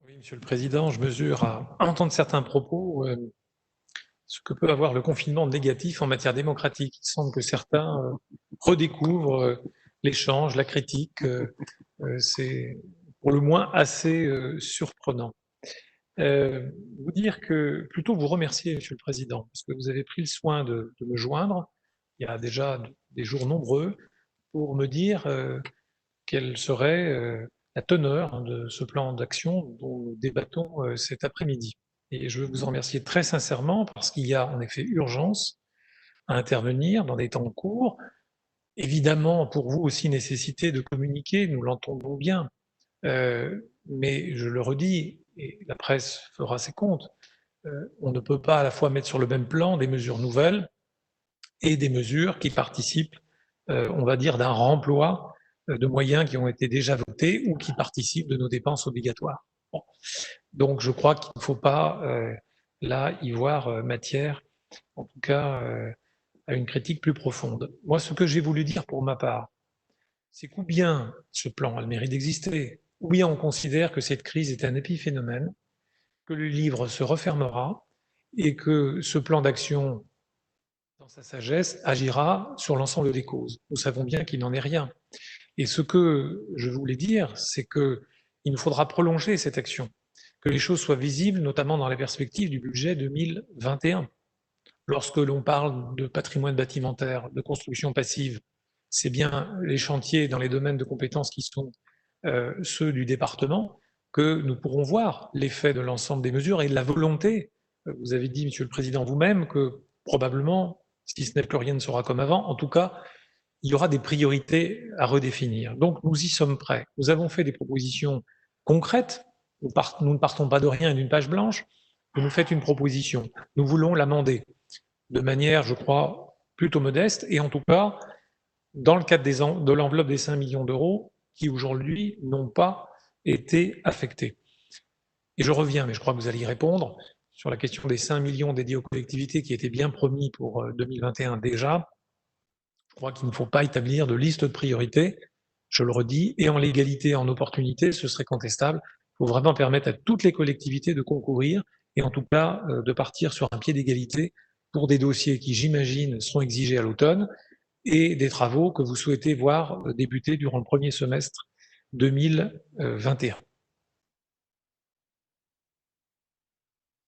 Oui, Monsieur le Président, je mesure à entendre certains propos ce que peut avoir le confinement négatif en matière démocratique. Il semble que certains redécouvrent l'échange, la critique. C'est pour le moins assez surprenant. Vous dire que, plutôt vous remercier, Monsieur le Président, parce que vous avez pris le soin de me joindre il y a déjà des jours nombreux pour me dire quelle serait la teneur de ce plan d'action dont nous débattons cet après-midi. Et je veux vous en remercier très sincèrement parce qu'il y a en effet urgence à intervenir dans des temps courts. Évidemment, pour vous aussi, nécessité de communiquer, nous l'entendons bien. Mais je le redis, et la presse fera ses comptes, on ne peut pas à la fois mettre sur le même plan des mesures nouvelles et des mesures qui participent, on va dire, d'un remploi de moyens qui ont été déjà votés ou qui participent de nos dépenses obligatoires. Bon. Donc je crois qu'il ne faut pas là y voir matière, en tout cas, à une critique plus profonde. Moi, ce que j'ai voulu dire pour ma part, c'est qu'ou bien ce plan a le mérite d'exister, ou bien on considère que cette crise est un épiphénomène, que le livre se refermera et que ce plan d'action, dans sa sagesse, agira sur l'ensemble des causes. Nous savons bien qu'il n'en est rien. Et ce que je voulais dire, c'est qu'il nous faudra prolonger cette action, que les choses soient visibles, notamment dans la perspective du budget 2021. Lorsque l'on parle de patrimoine bâtimentaire, de construction passive, c'est bien les chantiers dans les domaines de compétences qui sont ceux du département que nous pourrons voir l'effet de l'ensemble des mesures et de la volonté. Vous avez dit, Monsieur le Président, vous-même, que probablement, si ce n'est plus rien ne sera comme avant, en tout cas, il y aura des priorités à redéfinir. Donc nous y sommes prêts. Nous avons fait des propositions concrètes. Nous ne partons pas de rien et d'une page blanche. Vous nous faites une proposition. Nous voulons l'amender de manière, je crois, plutôt modeste et en tout cas dans le cadre de l'enveloppe des 5 millions d'euros qui aujourd'hui n'ont pas été affectés. Et je reviens, mais je crois que vous allez y répondre, sur la question des 5 millions dédiés aux collectivités qui étaient bien promis pour 2021 déjà. Je crois qu'il ne faut pas établir de liste de priorités, je le redis, et en légalité, en opportunité, ce serait contestable. Il faut vraiment permettre à toutes les collectivités de concourir et en tout cas de partir sur un pied d'égalité pour des dossiers qui, j'imagine, seront exigés à l'automne et des travaux que vous souhaitez voir débuter durant le premier semestre 2021.